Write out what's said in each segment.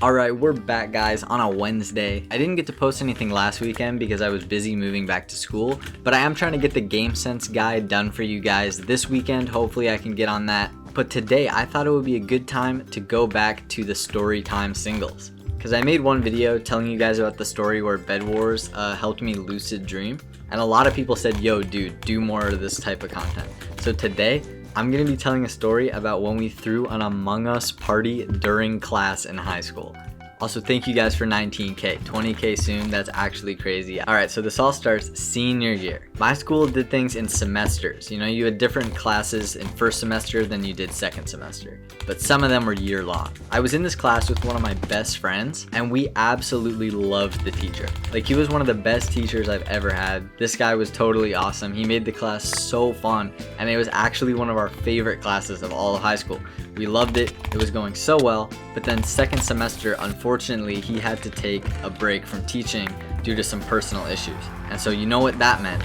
Alright, we're back guys on a Wednesday. I didn't get to post anything last weekend because I was busy moving back to school, but I am trying to get the GameSense guide done for you guys this weekend. Hopefully I can get on that. But today I thought it would be a good time to go back to the story time singles. Because I made one video telling you guys about the story where Bedwars helped me lucid dream. And a lot of people said, yo dude, do more of this type of content. So today, I'm going to be telling a story about when we threw an Among Us party during class in high school. Also, thank you guys for 19K, 20K soon, that's actually crazy. Alright, so this all starts senior year. My school did things in semesters. You know, you had different classes in first semester than you did second semester. But some of them were year long. I was in this class with one of my best friends, and we absolutely loved the teacher. Like, he was one of the best teachers I've ever had. This guy was totally awesome. He made the class so fun, and it was actually one of our favorite classes of all of high school. We loved it, it was going so well, but then second semester, unfortunately, he had to take a break from teaching due to some personal issues. And so you know what that meant?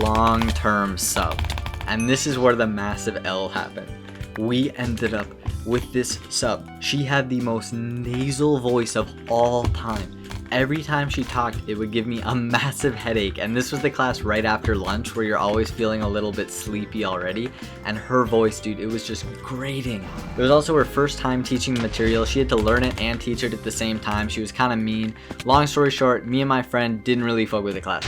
Long-term sub. And this is where the massive L happened. We ended up with this sub. She had the most nasal voice of all time. Every time she talked, it would give me a massive headache, and this was the class right after lunch where you're always feeling a little bit sleepy already, and her voice, dude, it was just grating. It was also her first time teaching the material. She had to learn it and teach it at the same time. She was kind of mean. Long story short, me and my friend didn't really fuck with the class.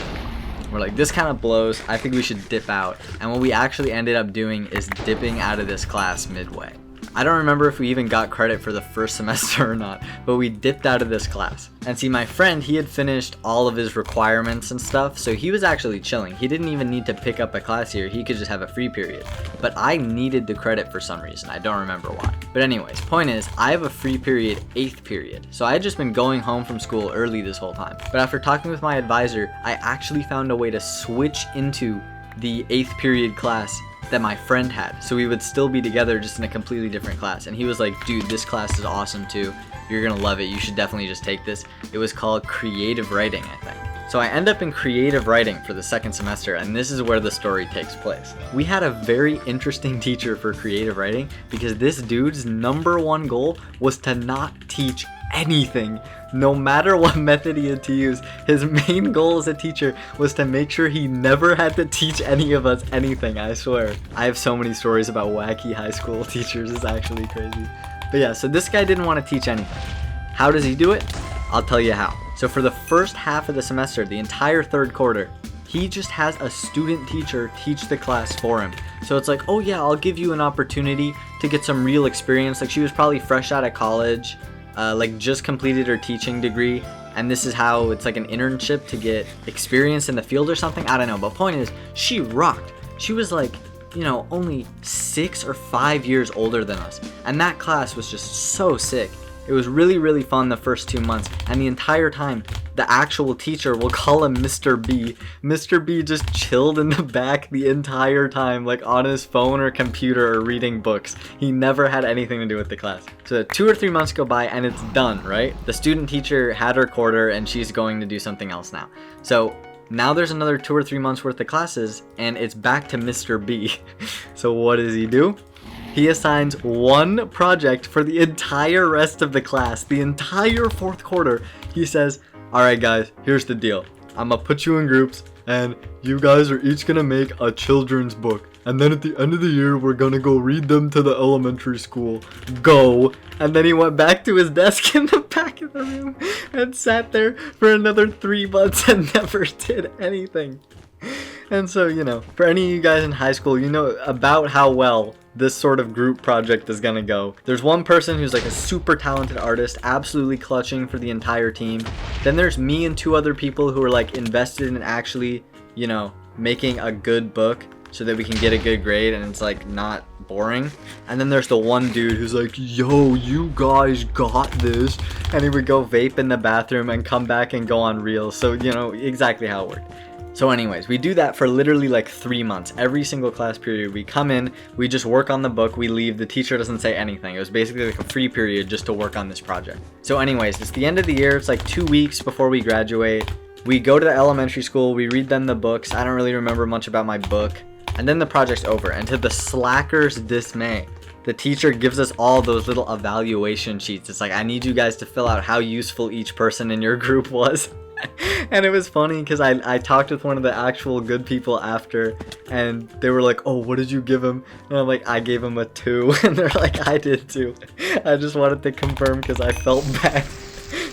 We're like, this kind of blows, I think we should dip out. And what we actually ended up doing is dipping out of this class midway. I don't remember if we even got credit for the first semester or not, but we dipped out of this class. And see, my friend, he had finished all of his requirements and stuff, so he was actually chilling. He didn't even need to pick up a class here, he could just have a free period. But I needed the credit for some reason, I don't remember why. But anyways, point is, I have a free period 8th period, so I had just been going home from school early this whole time. But after talking with my advisor, I actually found a way to switch into the 8th period class that my friend had, so we would still be together just in a completely different class. And he was like, dude, this class is awesome too, you're gonna love it, you should definitely just take this. It was called creative writing, I think. So I end up in creative writing for the second semester, and this is where the story takes place. We had a very interesting teacher for creative writing because this dude's #1 goal was to not teach anything. No matter what method he had to use, his main goal as a teacher was to make sure he never had to teach any of us anything, I swear. I have so many stories about wacky high school teachers, it's actually crazy. But yeah, so this guy didn't want to teach anything. How does he do it? I'll tell you how. So for the first half of the semester, the entire third quarter, he just has a student teacher teach the class for him. So it's like, oh yeah, I'll give you an opportunity to get some real experience. Like, she was probably fresh out of college, like just completed her teaching degree, and this is how it's like an internship to get experience in the field or something. I don't know, but point is, she rocked. She was like, you know, only 6 or 5 years older than us, and that class was just so sick. It was really, really fun the first 2 months, and the entire time, the actual teacher, will call him Mr. B. Mr. B just chilled in the back the entire time, like on his phone or computer or reading books. He never had anything to do with the class. So 2 or 3 months go by and it's done, right? The student teacher had her quarter and she's going to do something else now. So now there's another 2 or 3 months worth of classes and it's back to Mr. B. So what does he do? He assigns one project for the entire rest of the class, the entire 4th quarter. He says, alright guys, here's the deal. I'm gonna put you in groups and you guys are each gonna make a children's book. And then at the end of the year, we're gonna go read them to the elementary school. Go. And then he went back to his desk in the back of the room and sat there for another 3 months and never did anything. And so, you know, for any of you guys in high school, you know about how well this sort of group project is gonna go. There's one person who's like a super talented artist, absolutely clutching for the entire team. Then there's me and 2 other people who are like invested in actually, you know, making a good book so that we can get a good grade and it's like not boring. And then there's the one dude who's like, yo, you guys got this, and he would go vape in the bathroom and come back and go on reels. So you know exactly how it worked. So anyways, we do that for literally like 3 months. Every single class period, we come in, we just work on the book, we leave, the teacher doesn't say anything. It was basically like a free period just to work on this project. So anyways, it's the end of the year, it's like 2 weeks before we graduate. We go to the elementary school, we read them the books. I don't really remember much about my book. And then the project's over, and to the slackers' dismay, the teacher gives us all those little evaluation sheets. It's like, I need you guys to fill out how useful each person in your group was. And it was funny because I talked with one of the actual good people after, and they were like, oh, what did you give him? And I'm like, I gave him a 2. And they're like, I did too. I just wanted to confirm because I felt bad.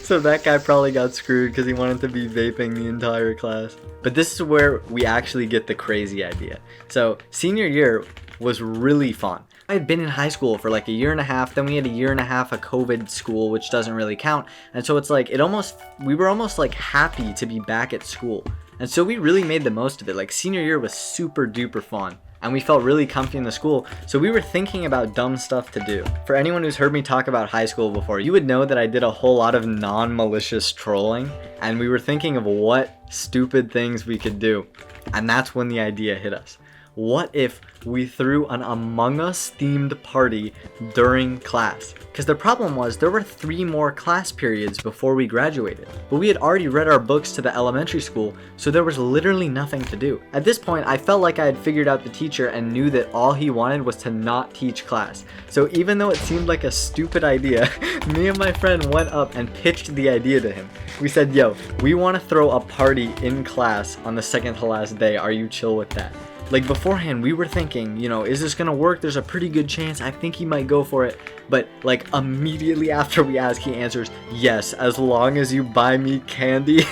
So that guy probably got screwed because he wanted to be vaping the entire class. But this is where we actually get the crazy idea. So senior year was really fun. I had been in high school for like a year and a half, then we had a year and a half of COVID school, which doesn't really count. And so it's like, we were almost like happy to be back at school. And so we really made the most of it. Like senior year was super duper fun. And we felt really comfy in the school, so we were thinking about dumb stuff to do. For anyone who's heard me talk about high school before, you would know that I did a whole lot of non-malicious trolling, and we were thinking of what stupid things we could do. And that's when the idea hit us. What if we threw an Among Us themed party during class? Because the problem was there were 3 more class periods before we graduated. But we had already read our books to the elementary school, so there was literally nothing to do. At this point, I felt like I had figured out the teacher and knew that all he wanted was to not teach class. So even though it seemed like a stupid idea, me and my friend went up and pitched the idea to him. We said, yo, we want to throw a party in class on the second to last day. Are you chill with that? Like beforehand, we were thinking, you know, is this gonna work? There's a pretty good chance. I think he might go for it. But like immediately after we ask, he answers, yes, as long as you buy me candy.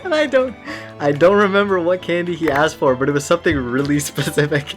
And I don't remember what candy he asked for, but it was something really specific.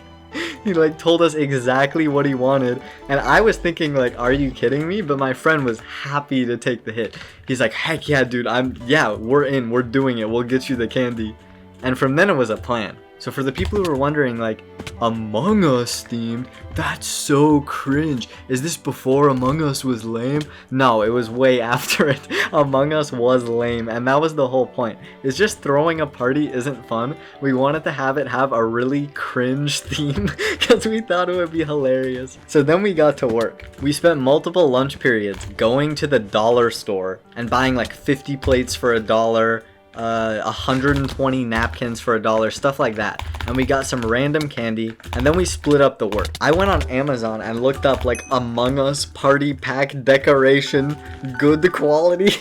He like told us exactly what he wanted, and I was thinking like, are you kidding me? But my friend was happy to take the hit. He's like, heck yeah, dude, we're in, we're doing it, we'll get you the candy. And from then it was a plan. So for the people who were wondering, like, Among Us themed, that's so cringe. Is this before Among Us was lame? No, it was way after it. Among Us was lame, and that was the whole point. It's just throwing a party isn't fun. We wanted to have it have a really cringe theme because we thought it would be hilarious. So then we got to work. We spent multiple lunch periods going to the dollar store and buying like 50 plates for $1, 120 napkins for $1, stuff like that. And we got some random candy, and then we split up the work. I went on Amazon and looked up like Among Us party pack decoration, good quality,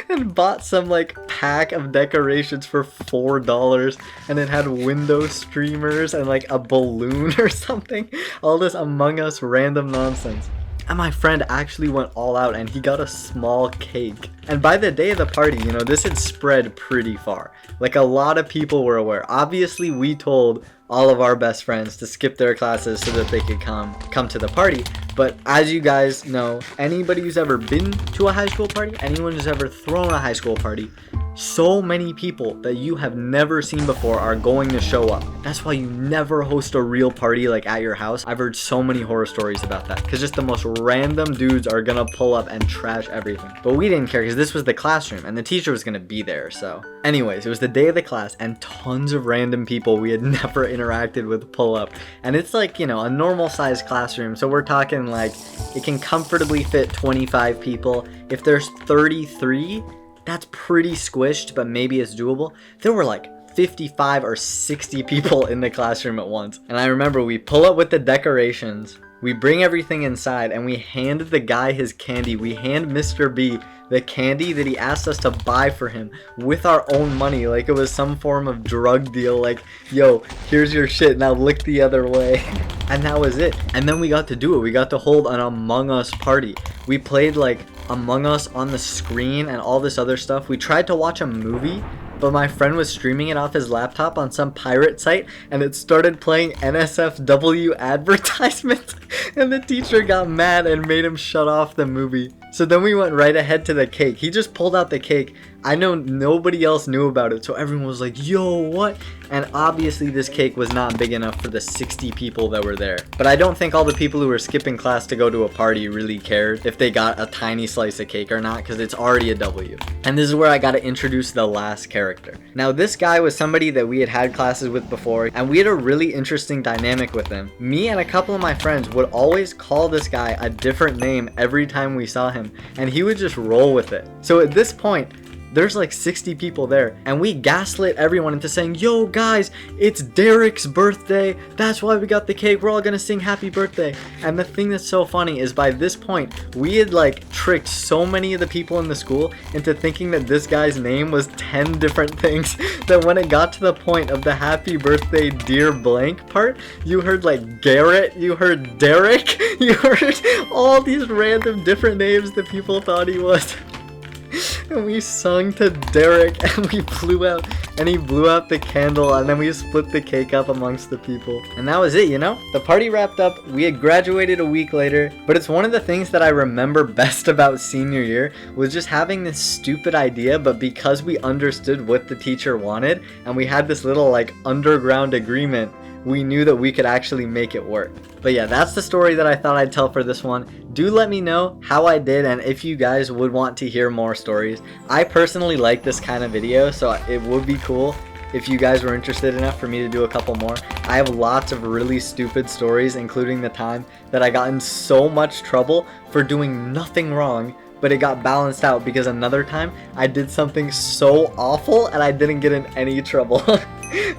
and bought some like pack of decorations for $4, and it had window streamers and like a balloon or something. All this Among Us random nonsense. And my friend actually went all out and he got a small cake. And by the day of the party, you know, this had spread pretty far. Like a lot of people were aware. Obviously, we told all of our best friends to skip their classes so that they could come to the party. But as you guys know, anybody who's ever been to a high school party, anyone who's ever thrown a high school party, so many people that you have never seen before are going to show up. That's why you never host a real party like at your house. I've heard so many horror stories about that because just the most random dudes are gonna pull up and trash everything. But we didn't care because this was the classroom and the teacher was gonna be there. So anyways, it was the day of the class and tons of random people we had never interacted with pull up. And it's like, you know, a normal sized classroom. So we're talking like it can comfortably fit 25 people. If there's 33, that's pretty squished, but maybe it's doable. There were like 55 or 60 people in the classroom at once. And I remember we pull up with the decorations, we bring everything inside, and we hand the guy his candy. We hand Mr. B the candy that he asked us to buy for him with our own money, like it was some form of drug deal, like, yo, here's your shit, now lick the other way. And that was it. And then we got to do it. We got to hold an Among Us party. We played like Among Us on the screen and all this other stuff. We tried to watch a movie, but my friend was streaming it off his laptop on some pirate site, and it started playing NSFW advertisements, and the teacher got mad and made him shut off the movie. So then we went right ahead to the cake. He just pulled out the cake. I know nobody else knew about it, so everyone was like, yo, what? And obviously this cake was not big enough for the 60 people that were there. But I don't think all the people who were skipping class to go to a party really cared if they got a tiny slice of cake or not, because it's already a W. And this is where I got to introduce the last character. Now this guy was somebody that we had had classes with before, and we had a really interesting dynamic with him. Me and a couple of my friends would always call this guy a different name every time we saw him, and he would just roll with it. So at this point, there's like 60 people there, and we gaslit everyone into saying, yo guys, it's Derek's birthday, that's why we got the cake, we're all gonna sing happy birthday. And the thing that's so funny is by this point we had like tricked so many of the people in the school into thinking that this guy's name was 10 different things that when it got to the point of the happy birthday dear blank part, you heard like Garrett, you heard Derek, you heard all these random different names that people thought he was. And we sung to Derek, and we blew out, and he blew out the candle, and then we split the cake up amongst the people. And that was it, you know? The party wrapped up, we had graduated a week later, but it's one of the things that I remember best about senior year was just having this stupid idea, but because we understood what the teacher wanted, and we had this little like underground agreement, we knew that we could actually make it work. But yeah, that's the story that I thought I'd tell for this one. Do let me know how I did and if you guys would want to hear more stories. I personally like this kind of video, so it would be cool if you guys were interested enough for me to do a couple more. I have lots of really stupid stories, including the time that I got in so much trouble for doing nothing wrong, but it got balanced out because another time I did something so awful and I didn't get in any trouble.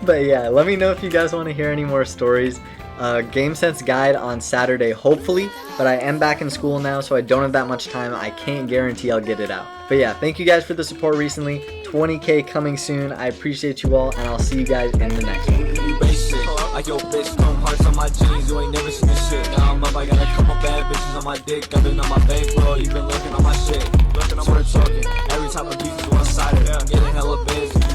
But yeah, let me know if you guys want to hear any more stories. GameSense guide on Saturday, hopefully, but I am back in school now, so I don't have that much time. I can't guarantee I'll get it out. But yeah, thank you guys for the support recently. 20K coming soon. I appreciate you all, and I'll see you guys in the next one. Like your bitch, no parts on my jeans, you ain't never seen this shit. Now I'm up, I got a couple bad bitches on my dick. I've been on my bankroll, you been looking on my shit. Looking on my talking, every time a beef is one-sided. I'm getting hella biz.